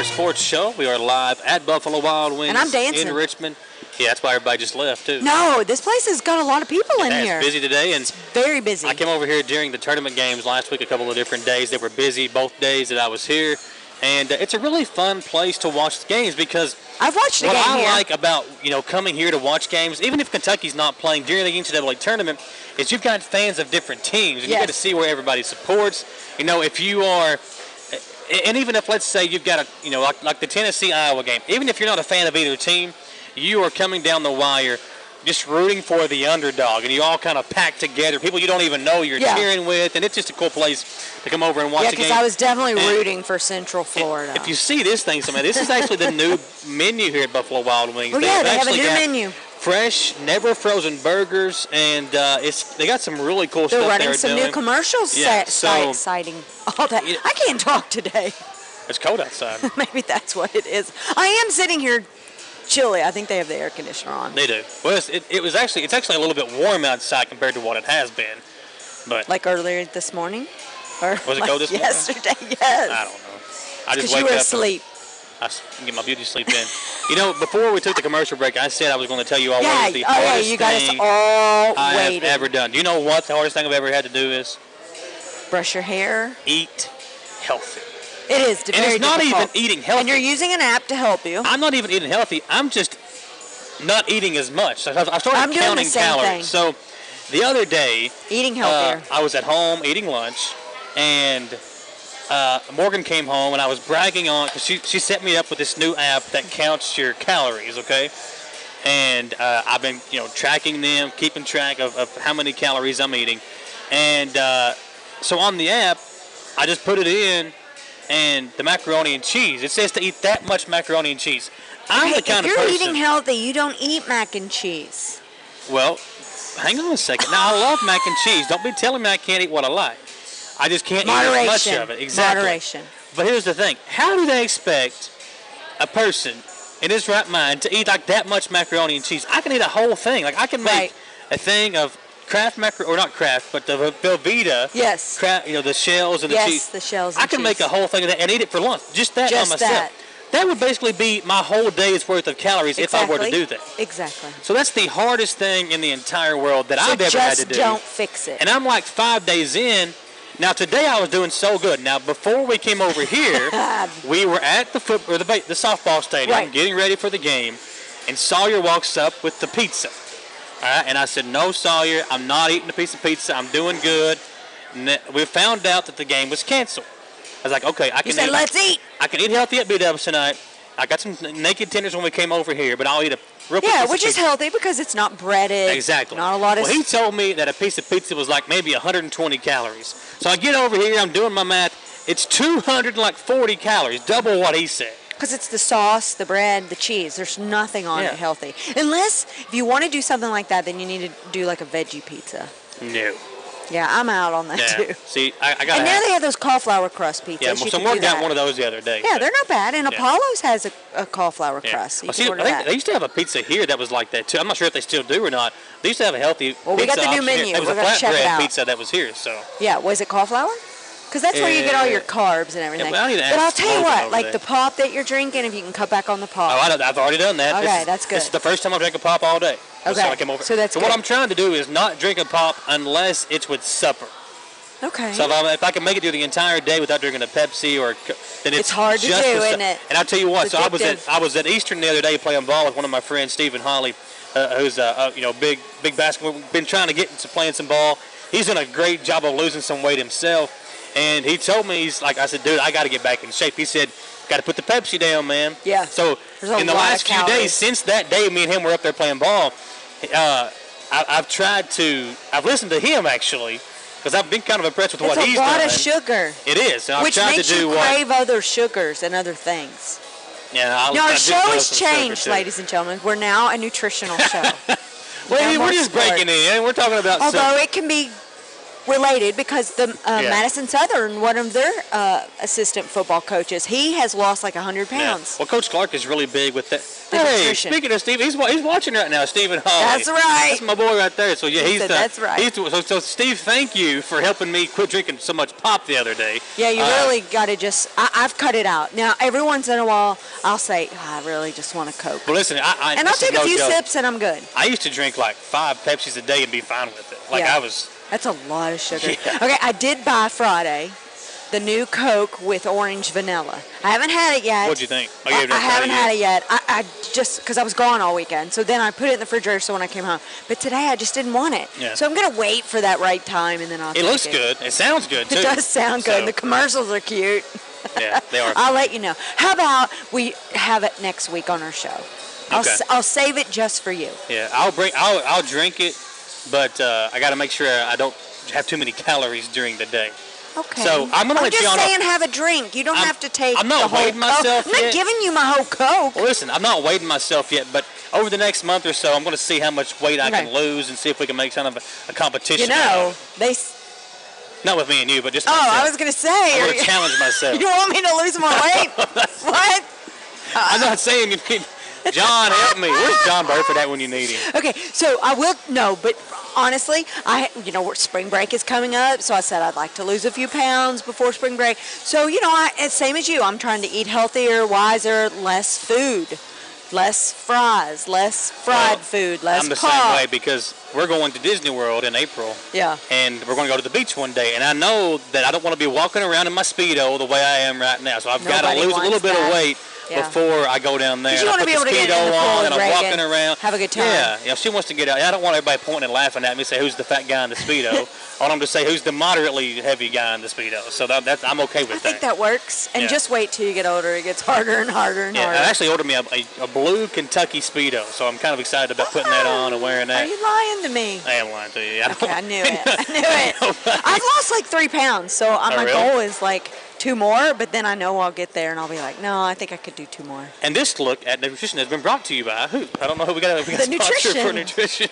First Sports Show. We are live at Buffalo Wild Wings. And I'm dancing. In Richmond. Yeah, that's why everybody just left, too. No, this place has got a lot of people in here. It's busy today. And it's very busy. I came over here during the tournament games last week, a couple of different days. They were busy both days that I was here. And it's a really fun place to watch the games because I've watched the game what I here. like about coming here to watch games, even if Kentucky's not playing during the NCAA tournament, is you've got fans of different teams, and you get to see where everybody supports. If you are, and even if let's say you've got like the Tennessee-Iowa game, even if you're not a fan of either team, you are coming down the wire just rooting for the underdog, and you all kind of pack together, people you don't even know you're cheering with, and it's just a cool place to come over and watch the game. Yeah, because I was definitely rooting for Central Florida. If you see this thing, this is actually the new menu here at Buffalo Wild Wings. Oh, yeah, they have a new menu. Fresh, never frozen burgers, and they got some really cool stuff they're doing. running some new commercials citing all that. I can't talk today. It's cold outside. Maybe that's what it is. I am sitting here chilly. I think they have the air conditioner on. They do. Well, it's actually a little bit warm outside compared to what it has been. But like earlier this morning? Or was it cold this morning? Yesterday, yes. I don't know. I just wake up. You were asleep. I get my beauty sleep in. Before we took the commercial break, I said I was going to tell you all what is the hardest you got us thing all I waiting. have ever done. Do you know what the hardest thing I've ever had to do is? Brush your hair. Eat healthy. It is very difficult. Not even eating healthy. And you're using an app to help you. I'm not even eating healthy. I'm just not eating as much. I started I'm doing counting the same calories. thing. So the other day, eating healthier. I was at home eating lunch, and Morgan came home, and I was bragging on because she set me up with this new app that counts your calories. Okay, and I've been tracking them, keeping track of how many calories I'm eating, and so on the app, I just put it in. And the macaroni and cheese. It says to eat that much macaroni and cheese. I'm the kind of person. If you're eating healthy, you don't eat mac and cheese. Well, hang on a second. Now, I love mac and cheese. Don't be telling me I can't eat what I like. I just can't eat as much of it. Exactly. Moderation. But here's the thing. How do they expect a person in his right mind to eat like that much macaroni and cheese? I can eat a whole thing. Like, I can make a thing of Kraft macaroni, or not Kraft, but the Velveeta. Yes. Kraft, the shells and the cheese. Yes, the shells and I can make a whole thing of that and eat it for lunch. Just that by myself. That would basically be my whole day's worth of calories if I were to do that. Exactly. So that's the hardest thing in the entire world that I've ever had to do. Just don't fix it. And I'm like 5 days in. Now, today I was doing so good. Now, before we came over here, we were at the softball stadium getting ready for the game, and Sawyer walks up with the pizza. All right, and I said, no, Sawyer, I'm not eating a piece of pizza. I'm doing good. And we found out that the game was canceled. I was like, okay, I can You said, let's eat. I can eat healthy at B-Dubs tonight. I got some naked tenders when we came over here, but I'll eat a real piece of pizza. Yeah, which is healthy because it's not breaded. Exactly. Not a lot of... Well, he told me that a piece of pizza was like maybe 120 calories. So I get over here, I'm doing my math. It's 240 calories, double what he said. Because it's the sauce, the bread, the cheese. There's nothing on it healthy. Unless, if you want to do something like that, then you need to do like a veggie pizza. No. Yeah, I'm out on that too. See, I got. And now they have those cauliflower crust pizzas. Yeah, so Morgan got one of those the other day. Yeah, they're not bad. And Apollo's has a cauliflower crust. So you can order I think that. they used to have a pizza here that was like that too. I'm not sure if they still do or not. They used to have a healthy pizza. Well, we got the new menu. There was We're a gonna check it out. flatbread pizza that was here. So. Yeah, was it cauliflower? Because that's where you get all your carbs and everything. Well, but I'll tell you what, like the pop that you're drinking, if you can cut back on the pop. Oh, I've already done that. Okay, that's good. This is the first time I've drank a pop all day. Okay, so that's good. what I'm trying to do is not drink a pop unless it's with supper. Okay. So if I can make it through the entire day without drinking a Pepsi then it's hard to do, isn't it? And I'll tell you what. It's I was at Eastern the other day playing ball with one of my friends, Stephen Holly, who's big basketball. We've been trying to get into playing some ball. He's done a great job of losing some weight himself. And he told me, I said, dude, I got to get back in shape. He said, got to put the Pepsi down, man. Yeah. So in the last few days, since that day, me and him were up there playing ball, I've listened to him actually, because I've been kind of impressed with what he's done. It's a lot of sugar. It is. And which makes you crave other sugars and other things. Yeah. Our show has changed, ladies and gentlemen. We're now a nutritional show. Well, we're just breaking in. We're talking about Although it can be related because the Madison Southern, one of their assistant football coaches, he has lost like 100 pounds. Yeah. Well, Coach Clark is really big with that. The nutrition. Speaking of Steve, he's watching right now, Stephen Hawley. That's right. That's my boy right there. So, yeah, that's right. So, Steve, thank you for helping me quit drinking so much pop the other day. Yeah, you really got to just, I've cut it out. Now, every once in a while, I'll say, I really just want a Coke. Well, listen, and I'll take a few sips and I'm good. I used to drink like 5 Pepsis a day and be fine with it. Like That's a lot of sugar. Yeah. Okay, I did buy Friday the new Coke with orange vanilla. I haven't had it yet. What'd you think? I haven't had it yet. I just, because I was gone all weekend. So then I put it in the refrigerator so when I came home. But today I just didn't want it. Yeah. So I'm going to wait for that right time and then I'll take it. It looks good. It sounds good, too. It does sound good. And the commercials are cute. Yeah, they are. I'll let you know. How about we have it next week on our show? Okay. I'll save it just for you. Yeah, I'll drink it, but I got to make sure I don't have too many calories during the day. Okay. So I'm gonna let you just saying, have a drink. You don't have to take. I'm not the whole weighing myself Coke. I'm not yet. giving you my whole Coke. Well, listen, I'm not weighing myself yet, but over the next month or so, I'm going to see how much weight I can lose and see if we can make kind of a competition. You know, not with me and you, but just. Oh, myself. I was going to say. I'm going to challenge myself. You want me to lose more weight? What? I'm not saying you need. John, help me. Where's John Burford at when you need him? Okay, so I will but honestly, spring break is coming up, so I said I'd like to lose a few pounds before spring break. So same as you, I'm trying to eat healthier, wiser, less food, less fries, less fried food, less. I'm the pop. same way because we're going to Disney World in April. Yeah. And we're going to go to the beach one day, and I know that I don't want to be walking around in my Speedo the way I am right now, so I've got to lose a little bit of weight. Yeah. Before I go down there, you want to be able to get in the pool and I'm Reagan, walking around, have a good time. Yeah, she wants to get out. I don't want everybody pointing and laughing at me, say who's the fat guy in the Speedo. I want them to say who's the moderately heavy guy in the Speedo. So that's I'm okay with that. I think that works. And just wait till you get older; it gets harder and harder and harder. I actually ordered me a blue Kentucky Speedo, so I'm kind of excited about putting that on and wearing that. Are you lying to me? I am lying to you. I knew it. I've lost like 3 pounds, so my goal is like 2 more, but then I know I'll get there and I'll be like, no, I think I could do 2 more. And this look at nutrition has been brought to you by who? I don't know who we got. The nutrition. For nutrition.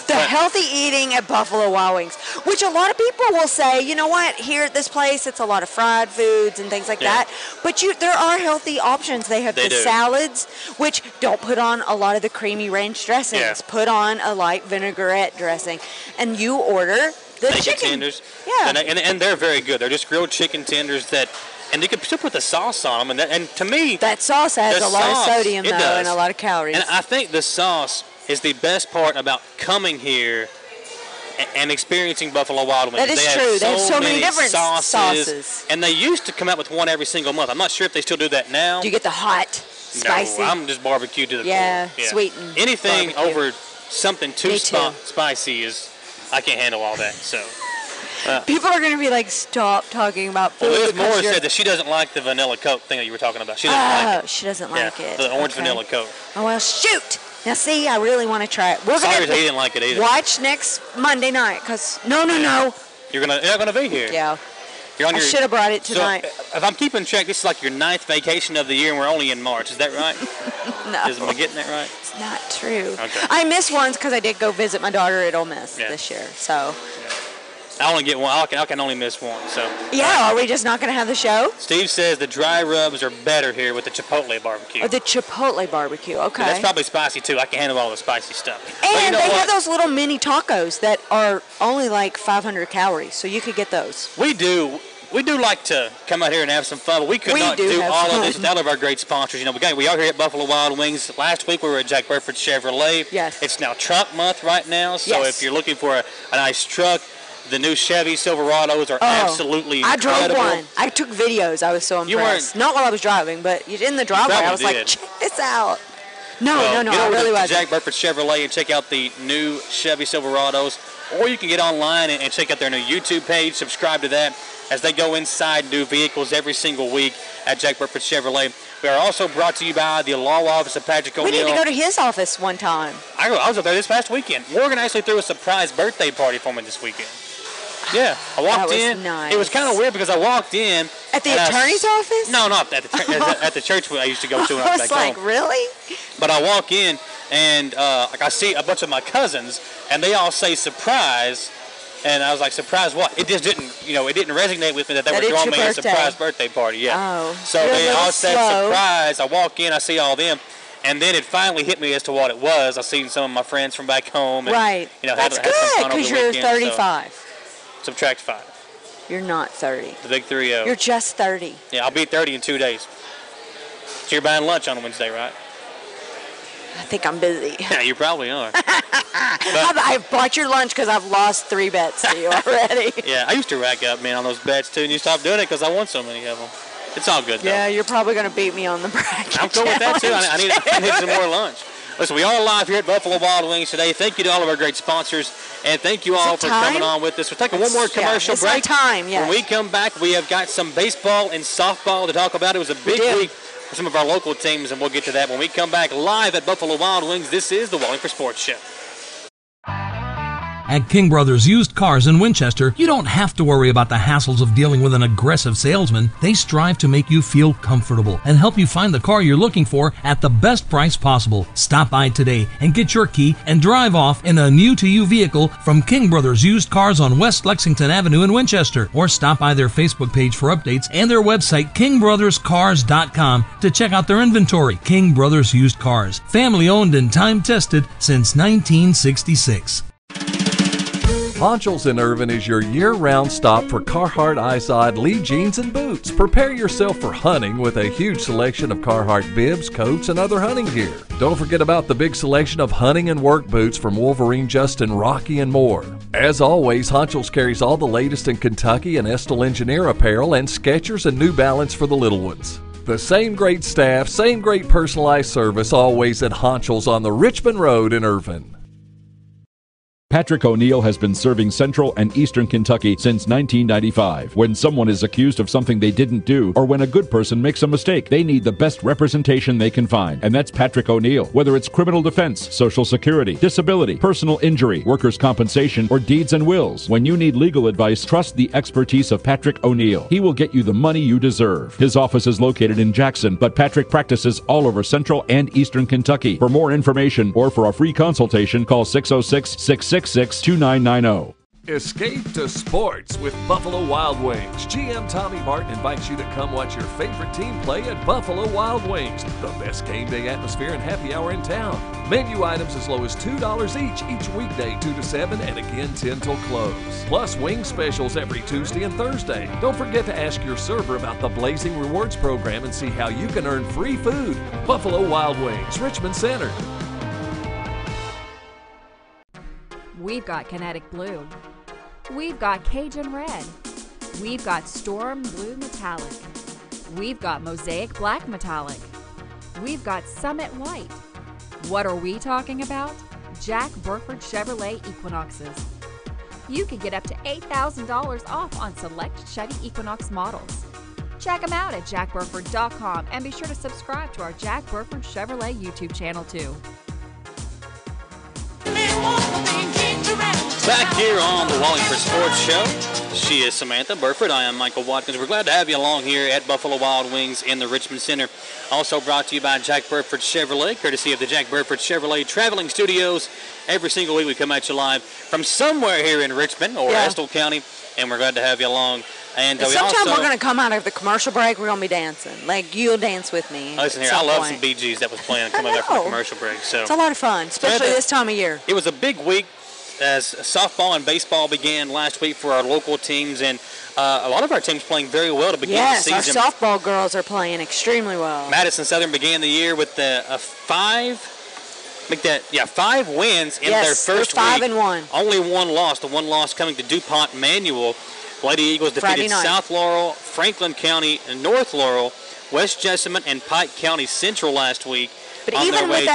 The healthy eating at Buffalo Wild Wings, which a lot of people will say, you know what, here at this place, it's a lot of fried foods and things like that. But there are healthy options. They have salads, which don't put on a lot of the creamy ranch dressings. Yeah. Put on a light vinaigrette dressing. And you order the chicken tenders. Yeah. And they're very good. They're just grilled chicken tenders and you can still put the sauce on them. And to me, that sauce has a lot of sodium, though, and a lot of calories. And I think the sauce is the best part about coming here and experiencing Buffalo Wild Wings. That is true. They have so many different sauces. And they used to come out with one every single month. I'm not sure if they still do that now. Do you get the hot, spicy? No, I'm just barbecue to the core. Yeah, sweetened. Anything barbecue. over something too spicy I can't handle all that. So. People are going to be like, stop talking about food. Well, Liz Moore said that she doesn't like the vanilla Coke thing that you were talking about. She doesn't like it. She doesn't like it. The orange vanilla Coke. Oh, well, shoot. Now, see, I really want to try it. We're Sorry, he didn't like it either. Watch next Monday night, because, no. You're not going to be here. Yeah. I should have brought it tonight. So, if I'm keeping track, this is like your 9th vacation of the year, and we're only in March. Is that right? No. Am I getting that right? It's not true. Okay. I missed once because I did go visit my daughter at Ole Miss this year, so... I only get one. I can only miss one. So. Yeah, are we just not going to have the show? Steve says the dry rubs are better here with the Chipotle barbecue. Oh, the Chipotle barbecue. Okay. Yeah, that's probably spicy too. I can handle all the spicy stuff. And they have those little mini tacos that are only like 500 calories, so you could get those. We do like to come out here and have some fun, but we could not do all of this without of our great sponsors. We are here at Buffalo Wild Wings. Last week we were at Jack Burford Chevrolet. Yes. It's now truck month right now, so if you're looking for a nice truck, the new Chevy Silverados are absolutely incredible. I drove one. I took videos. I was so impressed. Not while I was driving, but in the driveway, I was like, check this out. No, I really wasn't. Jack Burford Chevrolet and check out the new Chevy Silverados, or you can get online and check out their new YouTube page. Subscribe to that as they go inside new vehicles every single week at Jack Burford Chevrolet. We are also brought to you by the law office of Patrick O'Neill. We need to go to his office one time. I was up there this past weekend. Morgan actually threw a surprise birthday party for me this weekend. Yeah, I walked in. Nice. It was kind of weird because I walked in. At the attorney's office? No, not at the church I used to go to when I was back like, home. Really? But I walk in and I see a bunch of my cousins and they all say surprise. And I was like, surprise what? It just didn't, it didn't resonate with me that they were throwing me a surprise birthday party. Yeah. Oh. So then all said surprise. I walk in, I see all them. And then it finally hit me as to what it was. I seen some of my friends from back home. And, right. had That's some good, fun over the because you're weekend, 35. So subtract 5. You're not 30. The big 3-0. You're just 30. Yeah, I'll be 30 in 2 days. So you're buying lunch on Wednesday, right? I think I'm busy. Yeah, you probably are. I've bought your lunch because I've lost 3 bets to you already. Yeah, I used to rack up, man, on those bets, too, and you stopped doing it because I won so many of them. It's all good, though. Yeah, you're probably going to beat me on the bracket. I'm cool with that, too. I need some more lunch. Listen, we are live here at Buffalo Wild Wings today. Thank you to all of our great sponsors, and thank you all for coming on with us. We're taking one more commercial break. It's time, yes. When we come back, we have got some baseball and softball to talk about. It was a big week for some of our local teams, and we'll get to that when we come back live at Buffalo Wild Wings. This is the Wallingford Sports Show. At King Brothers Used Cars in Winchester, you don't have to worry about the hassles of dealing with an aggressive salesman. They strive to make you feel comfortable and help you find the car you're looking for at the best price possible. Stop by today and get your key and drive off in a new-to-you vehicle from King Brothers Used Cars on West Lexington Avenue in Winchester, or stop by their Facebook page for updates and their website, kingbrotherscars.com, to check out their inventory. King Brothers Used Cars, family-owned and time-tested since 1966. Honchels in Irvin is your year-round stop for Carhartt Eyeside Lee jeans and boots. Prepare yourself for hunting with a huge selection of Carhartt bibs, coats, and other hunting gear. Don't forget about the big selection of hunting and work boots from Wolverine, Justin, Rocky, and more. As always, Honchels carries all the latest in Kentucky and Estill Engineer apparel and Skechers and New Balance for the little ones. The same great staff, same great personalized service always at Honchels on the Richmond Road in Irvin. Patrick O'Neill has been serving Central and Eastern Kentucky since 1995. When someone is accused of something they didn't do, or when a good person makes a mistake, they need the best representation they can find. And that's Patrick O'Neill. Whether it's criminal defense, Social Security, disability, personal injury, workers' compensation, or deeds and wills, when you need legal advice, trust the expertise of Patrick O'Neill. He will get you the money you deserve. His office is located in Jackson, but Patrick practices all over Central and Eastern Kentucky. For more information or for a free consultation, call 606-666-2990. Escape to sports with Buffalo Wild Wings. GM Tommy Martin invites you to come watch your favorite team play at Buffalo Wild Wings, the best game day atmosphere and happy hour in town. Menu items as low as $2 each weekday 2 to 7 and again 10 till close. Plus wing specials every Tuesday and Thursday. Don't forget to ask your server about the Blazing Rewards program and see how you can earn free food. Buffalo Wild Wings, Richmond Center. We've got Kinetic Blue. We've got Cajun Red. We've got Storm Blue Metallic. We've got Mosaic Black Metallic. We've got Summit White. What are we talking about? Jack Burford Chevrolet Equinoxes. You can get up to $8,000 off on select Chevy Equinox models. Check them out at jackburford.com and be sure to subscribe to our Jack Burford Chevrolet YouTube channel too. Back here on the Wallingford Sports Show, she is Samantha Burford. I am Michael Watkins. We're glad to have you along here at Buffalo Wild Wings in the Richmond Center. Also brought to you by Jack Burford Chevrolet, courtesy of the Jack Burford Chevrolet Traveling Studios. Every single week we come at you live from somewhere here in Richmond or Estill County, and we're glad to have you along. And sometime we're going to come out of the commercial break, we're going to be dancing. Like, you'll dance with me. Listen here, I love some Bee Gees that was playing coming back from the commercial break. So it's a lot of fun, especially this time of year. It was a big week as softball and baseball began last week for our local teams, and a lot of our teams playing very well to begin the season. Yes, our softball girls are playing extremely well. Madison Southern began the year with 5 wins in their first week. 5-1. Only one loss. The one loss coming to DuPont Manual. Lady Eagles defeated South Laurel, Franklin County, and North Laurel, West Jessamine, and Pike County Central last week. But even with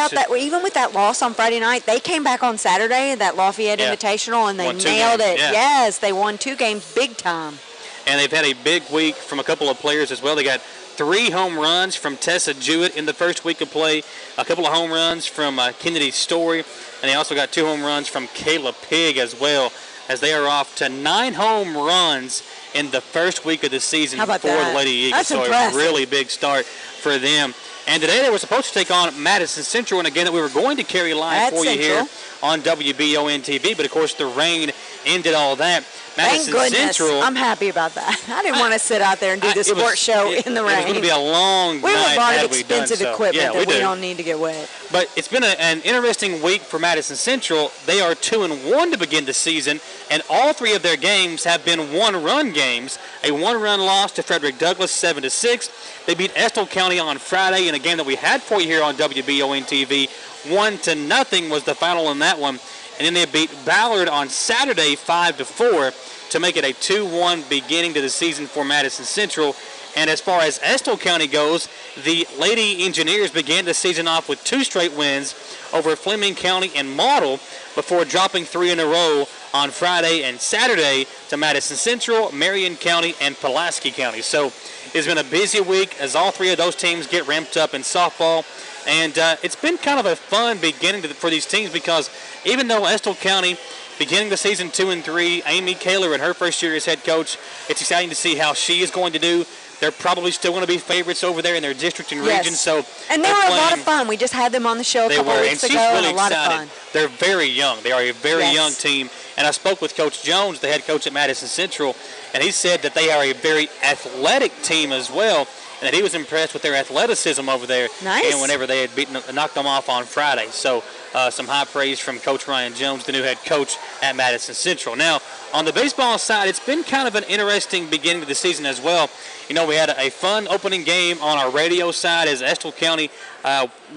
that loss on Friday night, they came back on Saturday, that Lafayette Invitational, and they nailed it. Yeah. Yes, they won 2 games big time. And they've had a big week from a couple of players as well. They got 3 home runs from Tessa Jewett in the first week of play, a couple of home runs from Kennedy Story, and they also got 2 home runs from Kayla Pigg as well, as they are off to 9 home runs in the first week of the season for the Lady Eagles. That's so impressive. A really big start for them. And today they were supposed to take on Madison Central, and again that we were going to carry live for you here on WBON TV, but of course the rain ended all that. Thank Madison goodness. Central. I'm happy about that. I didn't want to sit out there and do the sports show in the rain. It was going to be a long we night. We bought had expensive we done, equipment so. that we don't need to get wet. But it's been an interesting week for Madison Central. They are 2-1 to begin the season, and all 3 of their games have been one-run games. A one-run loss to Frederick Douglass, 7-6. They beat Estill County on Friday in a game that we had for you here on WBON TV. 1-0 was the final in that one. And then they beat Ballard on Saturday, 5-4. to make it a 2-1 beginning to the season for Madison Central. And as far as Estill County goes, the Lady Engineers began the season off with 2 straight wins over Fleming County and Model before dropping 3 in a row on Friday and Saturday to Madison Central, Marion County, and Pulaski County. So it's been a busy week as all 3 of those teams get ramped up in softball. And it's been kind of a fun beginning for these teams because even though Estill County beginning the season 2-3, Amy Kaler in her first year as head coach, it's exciting to see how she is going to do. They're probably still going to be favorites over there in their district and region. So and they were a lot of fun. We just had them on the show a couple of weeks ago, really and a lot excited. of fun. They're very young. They are a very young team. And I spoke with Coach Jones, the head coach at Madison Central, and he said that they are a very athletic team as well, and that he was impressed with their athleticism over there. Nice. And whenever they had knocked them off on Friday. So some high praise from Coach Ryan Jones, the new head coach at Madison Central. Now, on the baseball side, it's been kind of an interesting beginning of the season as well. You know, we had a fun opening game on our radio side as Estill County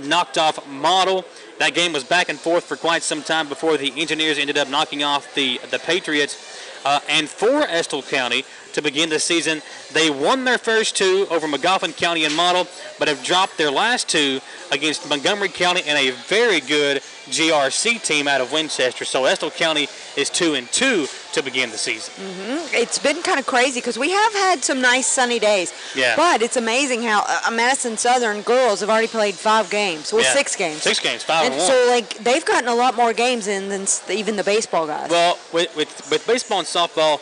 knocked off Model. That game was back and forth for quite some time before the Engineers ended up knocking off the Patriots. And for Estill County to begin the season, they won their first 2 over Magoffin County and Model, but have dropped their last 2 against Montgomery County and a very good GRC team out of Winchester. So Estill County is 2-2 to begin the season. It's been kind of crazy because we have had some nice sunny days. Yeah. But it's amazing how Madison Southern girls have already played 5 games. Well, 6 games. 6 games, 5-1. And so, like, they've gotten a lot more games in than even the baseball guys. Well, with baseball and softball,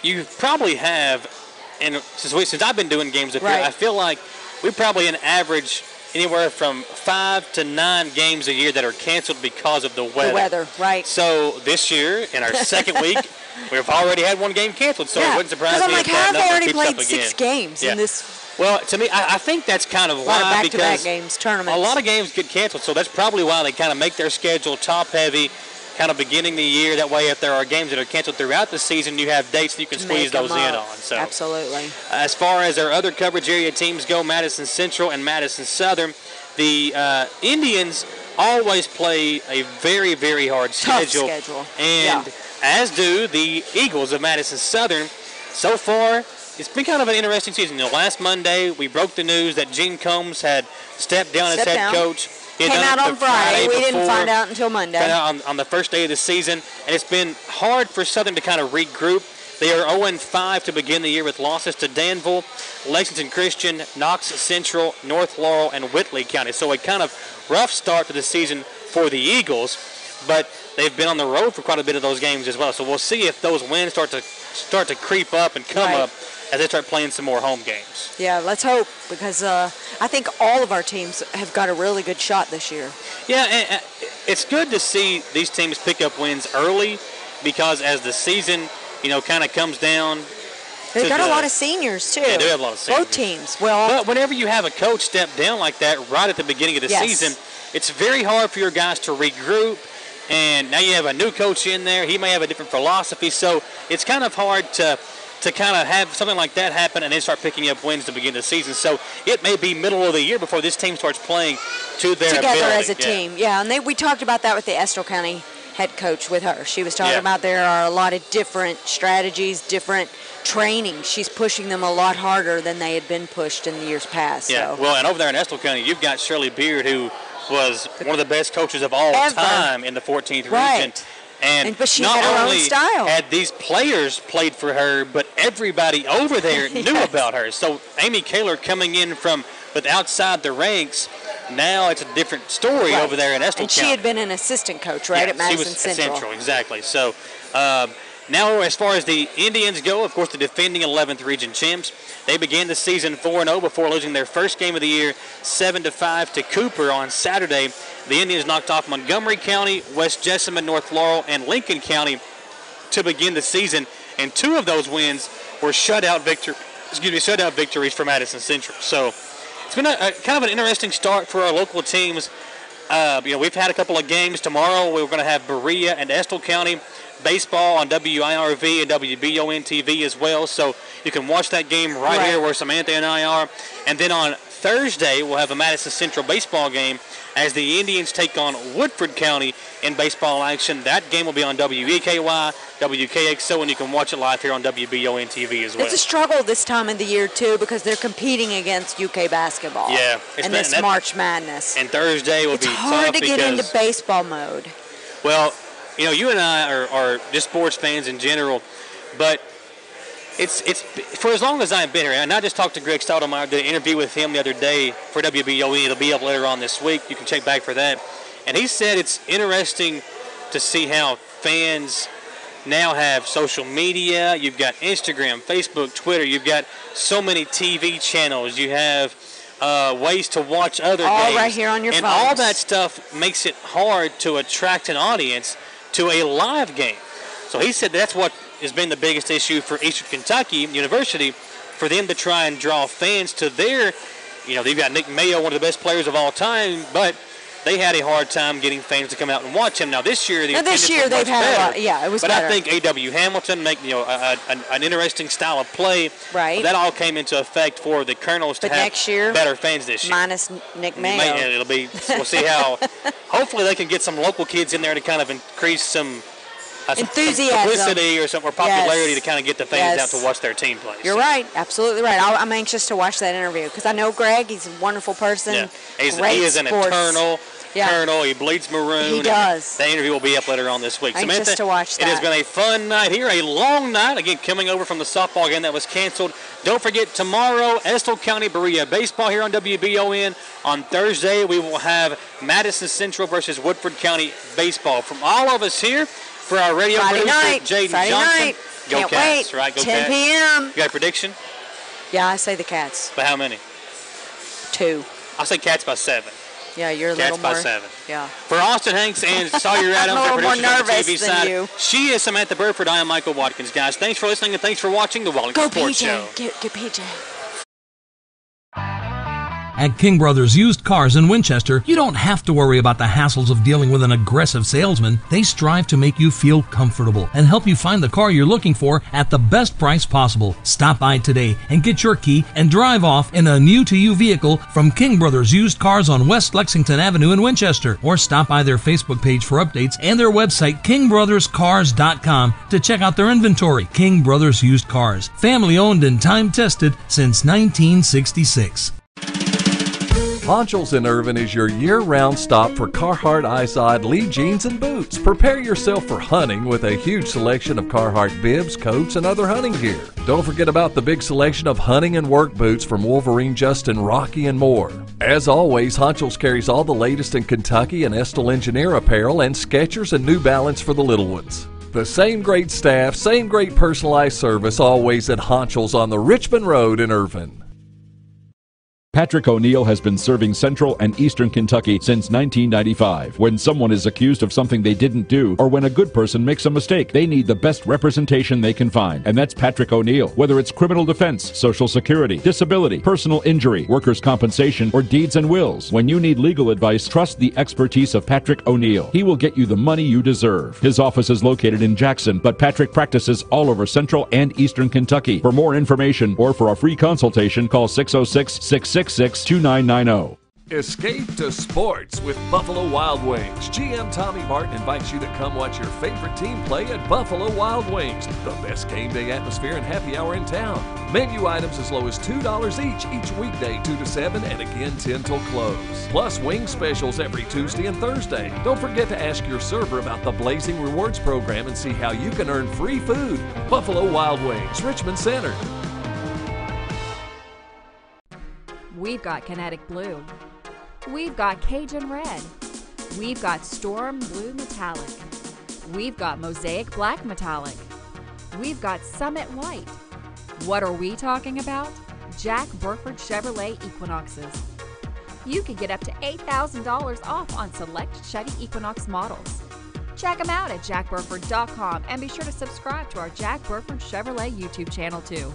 you probably have, and since I've been doing games up here, I feel like we probably an average anywhere from 5 to 9 games a year that are canceled because of the weather. The weather, right. So this year, in our second week, we've already had 1 game canceled, so it wouldn't surprise me if that number keeps up again. Because I'm like, how have they already played 6 games in this? Well, to me, I think that's kind of why, a lot of back-to-back because games, tournaments. a lot of games get canceled, so that's probably why they kind of make their schedule top-heavy, kind of beginning the year. That way, if there are games that are canceled throughout the season, you have dates that you can squeeze those in on. So, absolutely. As far as our other coverage area teams go, Madison Central and Madison Southern, the Indians always play a very, very hard schedule. Tough schedule. And as do the Eagles of Madison Southern. So far, it's been kind of an interesting season. You know, last Monday, we broke the news that Gene Combs had stepped down as head coach. Came out on Friday. We didn't find out until Monday. Found out on the first day of the season. And it's been hard for Southern to kind of regroup. They are 0-5 to begin the year with losses to Danville, Lexington Christian, Knox Central, North Laurel, and Whitley County. So a kind of rough start to the season for the Eagles. But they've been on the road for quite a bit of those games as well. So we'll see if those wins start to creep up and come up as they start playing some more home games. Yeah, let's hope, because I think all of our teams have got a really good shot this year. Yeah, and it's good to see these teams pick up wins early, because as the season, kind of comes down. They've got a lot of seniors, too. Yeah, they do have a lot of seniors. Both teams. Well, but whenever you have a coach step down like that right at the beginning of the season, it's very hard for your guys to regroup. And now you have a new coach in there. He may have a different philosophy. So it's kind of hard to kind of have something like that happen and then start picking up wins to begin the season. So it may be middle of the year before this team starts playing to their ability. Together as a team, and we talked about that with the Estill County head coach with her. She was talking about there are a lot of different strategies, different training. She's pushing them a lot harder than they had been pushed in the years past. Yeah, well, and over there in Estill County, you've got Shirley Beard, who was one of the best coaches of all time in the 14th region. But she had her own style. Had these players played for her, but everybody over there knew about her. So Amy Kaler coming in from outside the ranks, now it's a different story over there in Estill County. And she had been an assistant coach, at Madison Central. She was Central, exactly. So now as far as the Indians go, of course, the defending 11th region champs, they began the season 4-0 before losing their first game of the year 7-5 to Cooper on Saturday. The Indians knocked off Montgomery County, West Jessamine, North Laurel, and Lincoln County to begin the season, and 2 of those wins were shutout victories for Madison Central. So it's been a kind of an interesting start for our local teams. We've had a couple of games. Tomorrow we're going to have Berea and Estill County baseball on WIRV and WBON TV as well. So you can watch that game right here where Samantha and I are. And then on Thursday we'll have a Madison Central baseball game as the Indians take on Woodford County in baseball action. That game will be on WEKY, WKXO, and you can watch it live here on WBON TV as well. It's a struggle this time of the year, too, because they're competing against UK basketball. Yeah. And this March Madness. And Thursday will be tough. It's hard to get into baseball mode. Well, you and I are just sports fans in general, but it's for as long as I've been here, and I just talked to Greg Stoudemire, did an interview with him the other day for WBOE. It'll be up later on this week. You can check back for that. And he said it's interesting to see how fans now have social media. You've got Instagram, Facebook, Twitter. You've got so many TV channels. You have ways to watch other games. All right here on your phone. And all that stuff makes it hard to attract an audience to a live game. So he said that's what has been the biggest issue for Eastern Kentucky University, for them to try and draw fans to their, they've got Nick Mayo, one of the best players of all time, but they had a hard time getting fans to come out and watch him. Now this year, they've had a lot. Yeah, it was better. But I think A.W. Hamilton make an interesting style of play. Right. That all came into effect for the Colonels to have next year, better fans this year. Minus Nick Mayo. It'll be. We'll see how. Hopefully, they can get some local kids in there to kind of increase some enthusiasm, publicity, or popularity to kind of get the fans out to watch their team play. You're right, absolutely right. I'm anxious to watch that interview because I know Greg. He's a wonderful person. Yeah. Great he is an eternal Colonel. He bleeds maroon. He does. The interview will be up later on this week. Anxious Samantha, to watch that. It has been a fun night here, a long night. Again, coming over from the softball game that was canceled. Don't forget, tomorrow, Estill County Berea baseball here on WBON. On Thursday, we will have Madison Central versus Woodford County baseball. From all of us here, for our radio producer, Jaden Johnson. Go Can't Cats, wait. right? Go 10 Cats. p.m. You got a prediction? Yeah, I say the Cats. By how many? 2. I'll say Cats by 7. Yeah, you're a Cats little more. by 7. Yeah. For Austin Hanks and Sawyer Adams, I'm a little more nervous TV than side. you. She is Samantha Burford. I am Michael Watkins. Guys, thanks for listening and thanks for watching the Wallingford Sports Show. Go PJ. At King Brothers Used Cars in Winchester, you don't have to worry about the hassles of dealing with an aggressive salesman. They strive to make you feel comfortable and help you find the car you're looking for at the best price possible. Stop by today and get your key and drive off in a new-to-you vehicle from King Brothers Used Cars on West Lexington Avenue in Winchester, or stop by their Facebook page for updates and their website kingbrotherscars.com to check out their inventory. King Brothers Used Cars, family-owned and time-tested since 1966. Ponchels in Irvin is your year-round stop for Carhartt Eyeside Lee jeans and boots. Prepare yourself for hunting with a huge selection of Carhartt bibs, coats, and other hunting gear. Don't forget about the big selection of hunting and work boots from Wolverine, Justin, Rocky, and more. As always, Honchels carries all the latest in Kentucky and Estill Engineer apparel and Skechers and New Balance for the little ones. The same great staff, same great personalized service always at Honchels on the Richmond Road in Irvin. Patrick O'Neill has been serving Central and Eastern Kentucky since 1995. When someone is accused of something they didn't do, or when a good person makes a mistake, they need the best representation they can find. And that's Patrick O'Neill. Whether it's criminal defense, Social Security, disability, personal injury, workers' compensation, or deeds and wills, when you need legal advice, trust the expertise of Patrick O'Neill. He will get you the money you deserve. His office is located in Jackson, but Patrick practices all over Central and Eastern Kentucky. For more information or for a free consultation, call 606-666-2990. Escape to sports with Buffalo Wild Wings. GM Tommy Martin invites you to come watch your favorite team play at Buffalo Wild Wings, the best game day atmosphere and happy hour in town. Menu items as low as $2 each weekday 2 to 7 and again 10 till close. Plus wing specials every Tuesday and Thursday. Don't forget to ask your server about the Blazing Rewards program and see how you can earn free food. Buffalo Wild Wings, Richmond Center. We've got Kinetic Blue. We've got Cajun Red. We've got Storm Blue Metallic. We've got Mosaic Black Metallic. We've got Summit White. What are we talking about? Jack Burford Chevrolet Equinoxes. You can get up to $8,000 off on select Chevy Equinox models. Check them out at jackburford.com and be sure to subscribe to our Jack Burford Chevrolet YouTube channel too.